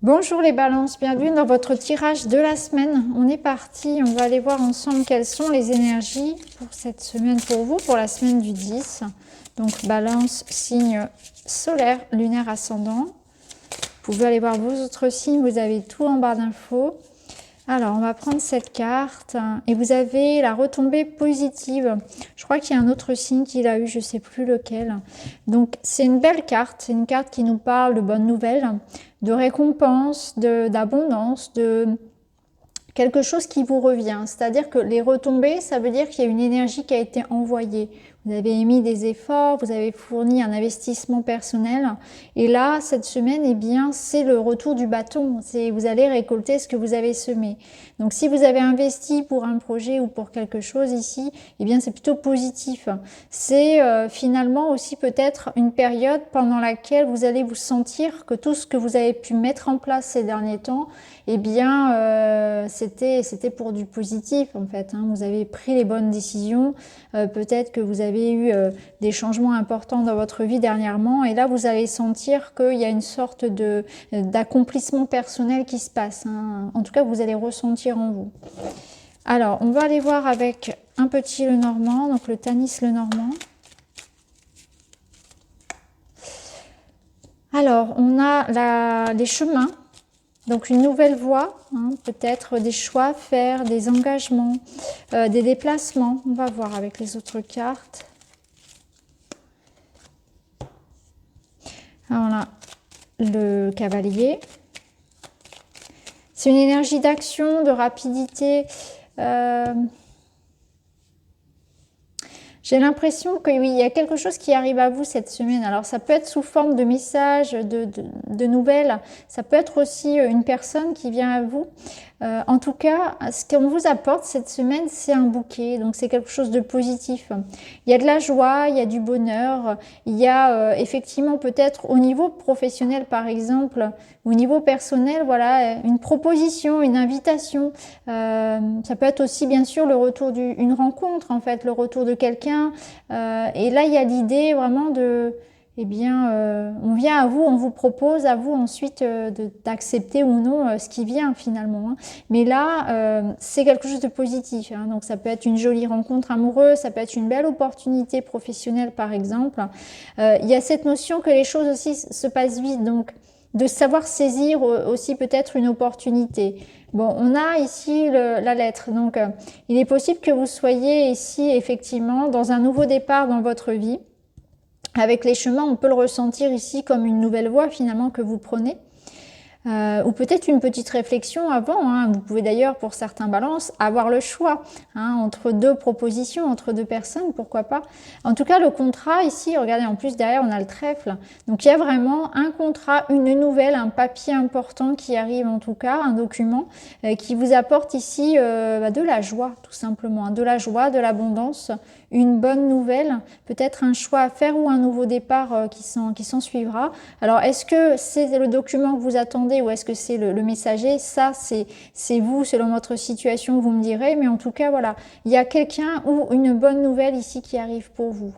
Bonjour les balances, bienvenue dans votre tirage de la semaine. On est parti, on va aller voir ensemble quelles sont les énergies pour cette semaine pour vous, pour la semaine du 10. Donc balance, signe solaire, lunaire, ascendant. Vous pouvez aller voir vos autres signes, vous avez tout en barre d'infos. Alors on va prendre cette carte et vous avez la retombée positive. Je crois qu'il y a un autre signe qu'il a eu, je ne sais plus lequel. Donc c'est une belle carte, c'est une carte qui nous parle de bonnes nouvelles, de récompense, d'abondance, de quelque chose qui vous revient. C'est-à-dire que les retombées, ça veut dire qu'il y a une énergie qui a été envoyée. Vous avez émis des efforts, vous avez fourni un investissement personnel. Et là, cette semaine, eh bien, c'est le retour du bâton. Vous allez récolter ce que vous avez semé. Donc, si vous avez investi pour un projet ou pour quelque chose ici, eh bien, c'est plutôt positif. C'est finalement aussi peut-être une période pendant laquelle vous allez vous sentir que tout ce que vous avez pu mettre en place ces derniers temps, eh bien, c'était pour du positif en fait. Vous avez pris les bonnes décisions. Peut-être que vous avez eu des changements importants dans votre vie dernièrement. Et là, vous allez sentir qu'il y a une sorte d'accomplissement personnel qui se passe. En tout cas, vous allez ressentir en vous. Alors, on va aller voir avec un petit Lenormand, donc le Tanis Lenormand. Alors, on a les chemins. Donc une nouvelle voie, peut-être des choix à faire, des engagements, des déplacements. On va voir avec les autres cartes. Alors on a le cavalier. C'est une énergie d'action, de rapidité. J'ai l'impression que oui, il y a quelque chose qui arrive à vous cette semaine. Alors ça peut être sous forme de messages, de nouvelles. Ça peut être aussi une personne qui vient à vous. En tout cas, ce qu'on vous apporte cette semaine, c'est un bouquet. Donc c'est quelque chose de positif. Il y a de la joie, il y a du bonheur. Il y a effectivement peut-être au niveau professionnel par exemple, au niveau personnel, voilà, une proposition, une invitation. Ça peut être aussi bien sûr le retour d'une rencontre en fait, le retour de quelqu'un. Et là, il y a l'idée vraiment de... Eh bien, on vient à vous, on vous propose à vous ensuite d'accepter ou non ce qui vient finalement. Mais là, c'est quelque chose de positif. Donc, ça peut être une jolie rencontre amoureuse, ça peut être une belle opportunité professionnelle par exemple. Il y a cette notion que les choses aussi se passent vite, donc de savoir saisir aussi peut-être une opportunité. Bon, on a ici la lettre, donc il est possible que vous soyez ici effectivement dans un nouveau départ dans votre vie. Avec les chemins, on peut le ressentir ici comme une nouvelle voie finalement que vous prenez. Ou peut-être une petite réflexion avant. Vous pouvez d'ailleurs, pour certains balances, avoir le choix entre deux propositions, entre deux personnes, pourquoi pas. En tout cas, le contrat ici, regardez, en plus derrière, on a le trèfle. Donc, il y a vraiment un contrat, une nouvelle, un papier important qui arrive en tout cas, un document qui vous apporte ici de la joie, tout simplement. De la joie, de l'abondance, une bonne nouvelle, peut-être un choix à faire ou un nouveau départ qui s'en suivra. Alors, est-ce que c'est le document que vous attendez ou est-ce que c'est le messager? Ça, c'est vous, selon votre situation, vous me direz. Mais en tout cas, voilà, il y a quelqu'un ou une bonne nouvelle ici qui arrive pour vous.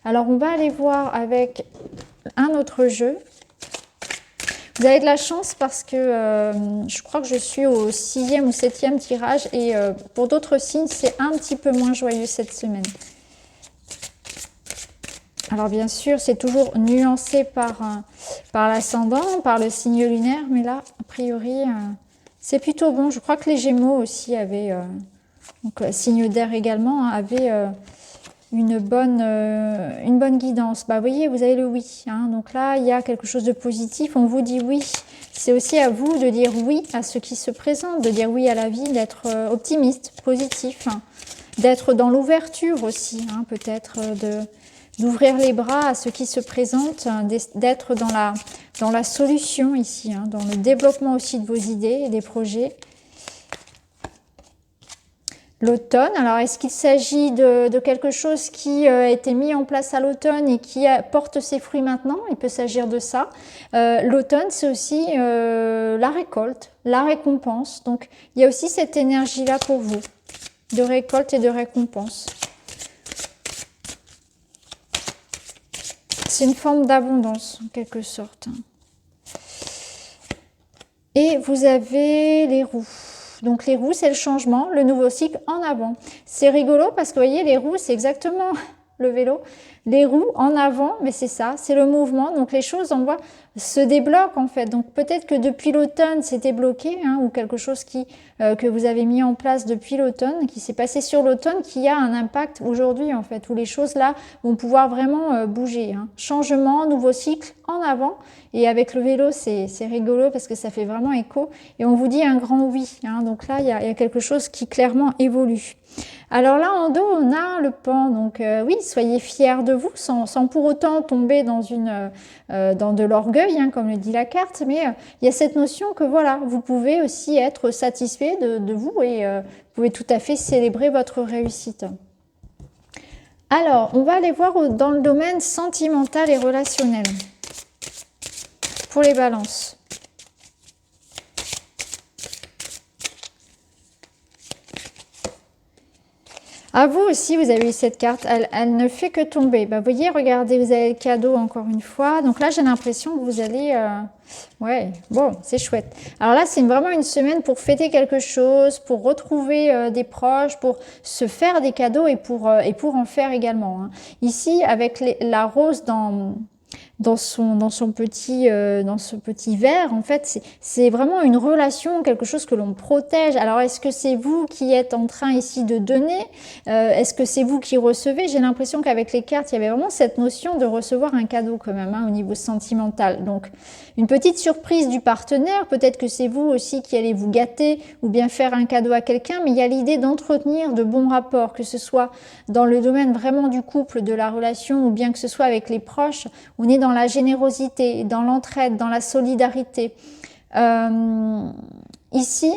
Alors, on va aller voir avec un autre jeu. Vous avez de la chance parce que je crois que je suis au 6e ou 7e tirage et pour d'autres signes, c'est un petit peu moins joyeux cette semaine. Alors bien sûr, c'est toujours nuancé par l'ascendant, par le signe lunaire, mais là, a priori, c'est plutôt bon. Je crois que les Gémeaux aussi avaient, donc signe d'air également, avaient une bonne guidance. Vous voyez, vous avez le oui. Donc là, il y a quelque chose de positif. On vous dit oui. C'est aussi à vous de dire oui à ce qui se présente, de dire oui à la vie, d'être optimiste, positif, d'être dans l'ouverture aussi, peut-être d'ouvrir les bras à ce qui se présente, d'être dans la solution ici, dans le développement aussi de vos idées et des projets. L'automne, alors est-ce qu'il s'agit de quelque chose qui a été mis en place à l'automne et qui porte ses fruits maintenant? Il peut s'agir de ça. L'automne, c'est aussi la récolte, la récompense. Donc, il y a aussi cette énergie-là pour vous, de récolte et de récompense. C'est une forme d'abondance, en quelque sorte. Et vous avez les roues. Donc les roues, c'est le changement, le nouveau cycle en avant. C'est rigolo parce que vous voyez, les roues, c'est exactement le vélo. Les roues en avant, mais c'est ça, c'est le mouvement. Donc les choses, on voit, se débloquent en fait. Donc peut-être que depuis l'automne, c'était bloqué, hein, ou quelque chose que vous avez mis en place depuis l'automne, qui s'est passé sur l'automne, qui a un impact aujourd'hui en fait, où les choses là vont pouvoir vraiment bouger. Hein. Changement, nouveau cycle en avant. Et avec le vélo, c'est rigolo parce que ça fait vraiment écho. Et on vous dit un grand oui. Hein. Donc là, il y a quelque chose qui clairement évolue. Alors là, en dos, on a le pan. Donc oui, soyez fiers de vous, sans pour autant tomber dans de l'orgueil, hein, comme le dit la carte. Mais il y a cette notion que voilà, vous pouvez aussi être satisfait de vous et vous pouvez tout à fait célébrer votre réussite. Alors, on va aller voir dans le domaine sentimental et relationnel. Pour les balances. À vous aussi, vous avez eu cette carte, elle ne fait que tomber. Bah, vous voyez, regardez, vous avez le cadeau encore une fois. Donc là, j'ai l'impression que vous allez... Ouais, bon, c'est chouette. Alors là, c'est vraiment une semaine pour fêter quelque chose, pour retrouver des proches, pour se faire des cadeaux et pour en faire également. Hein. Ici, avec la rose dans ce petit verre, en fait, c'est vraiment une relation, quelque chose que l'on protège. Alors, est-ce que c'est vous qui êtes en train ici de donner? Est-ce que c'est vous qui recevez? J'ai l'impression qu'avec les cartes, il y avait vraiment cette notion de recevoir un cadeau quand même, hein, au niveau sentimental. Donc, une petite surprise du partenaire, peut-être que c'est vous aussi qui allez vous gâter ou bien faire un cadeau à quelqu'un, mais il y a l'idée d'entretenir de bons rapports, que ce soit dans le domaine vraiment du couple, de la relation, ou bien que ce soit avec les proches. On est dans la générosité, dans l'entraide, dans la solidarité. Ici,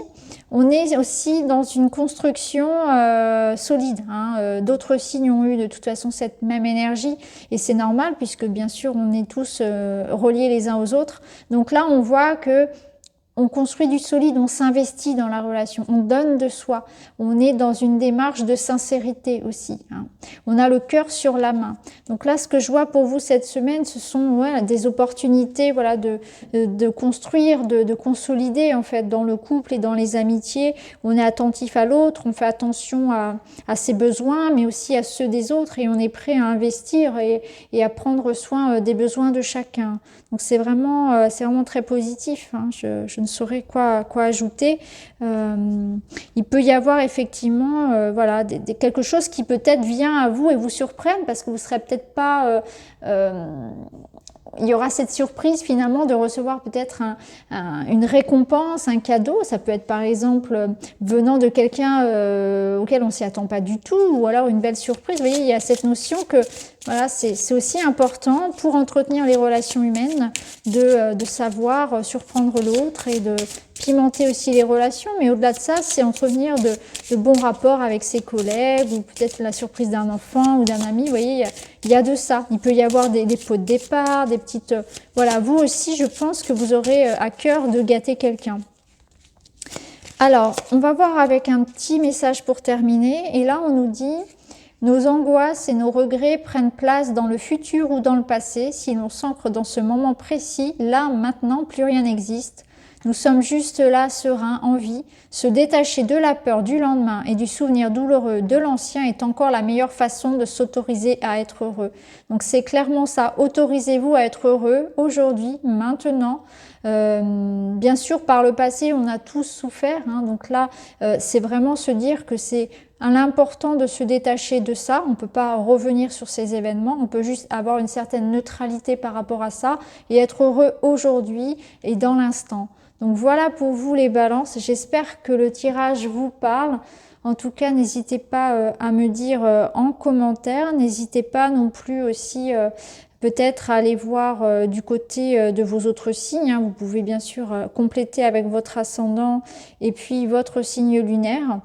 on est aussi dans une construction solide. Hein. D'autres signes ont eu de toute façon cette même énergie et c'est normal puisque bien sûr on est tous reliés les uns aux autres. Donc là, on voit que on construit du solide, on s'investit dans la relation, on donne de soi, on est dans une démarche de sincérité aussi. Hein. On a le cœur sur la main. Donc là, ce que je vois pour vous cette semaine, ce sont des opportunités voilà, de construire, de consolider en fait dans le couple et dans les amitiés. On est attentif à l'autre, on fait attention à ses besoins, mais aussi à ceux des autres et on est prêt à investir et à prendre soin des besoins de chacun. Donc c'est vraiment très positif. Hein. Je ne saurais quoi ajouter. Il peut y avoir effectivement voilà, quelque chose qui peut-être vient à vous et vous surprenne parce que vous ne serez peut-être pas... il y aura cette surprise finalement de recevoir peut-être une récompense, un cadeau. Ça peut être par exemple venant de quelqu'un auquel on ne s'y attend pas du tout ou alors une belle surprise. Vous voyez, il y a cette notion que voilà, c'est aussi important pour entretenir les relations humaines de savoir surprendre l'autre et de pimenter aussi les relations. Mais au-delà de ça, c'est entretenir de bons rapports avec ses collègues ou peut-être la surprise d'un enfant ou d'un ami. Vous voyez, il y a de ça. Il peut y avoir des pots de départ, des petites... Voilà, vous aussi, je pense que vous aurez à cœur de gâter quelqu'un. Alors, on va voir avec un petit message pour terminer. Et là, on nous dit... Nos angoisses et nos regrets prennent place dans le futur ou dans le passé. Si l'on s'ancre dans ce moment précis, là, maintenant, plus rien n'existe. Nous sommes juste là, sereins, en vie. Se détacher de la peur du lendemain et du souvenir douloureux de l'ancien est encore la meilleure façon de s'autoriser à être heureux. Donc c'est clairement ça. Autorisez-vous à être heureux aujourd'hui, maintenant. Bien sûr, par le passé, on a tous souffert. Hein, donc là, c'est vraiment se dire que c'est l'important de se détacher de ça. On ne peut pas revenir sur ces événements. On peut juste avoir une certaine neutralité par rapport à ça et être heureux aujourd'hui et dans l'instant. Donc voilà pour vous les balances. J'espère que le tirage vous parle. En tout cas, n'hésitez pas à me dire en commentaire. N'hésitez pas non plus aussi peut-être à aller voir du côté de vos autres signes. Hein. Vous pouvez bien sûr compléter avec votre ascendant et puis votre signe lunaire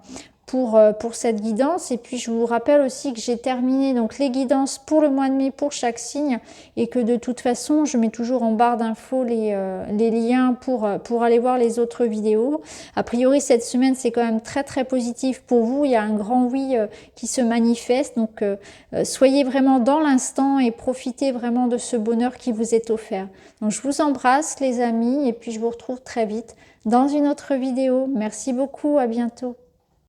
pour cette guidance. Et puis je vous rappelle aussi que j'ai terminé donc les guidances pour le mois de mai pour chaque signe, et que de toute façon je mets toujours en barre d'infos les liens pour aller voir les autres vidéos. A priori cette semaine c'est quand même très très positif pour vous, il y a un grand oui qui se manifeste, donc soyez vraiment dans l'instant et profitez vraiment de ce bonheur qui vous est offert. Donc je vous embrasse les amis, et puis je vous retrouve très vite dans une autre vidéo. Merci beaucoup, à bientôt.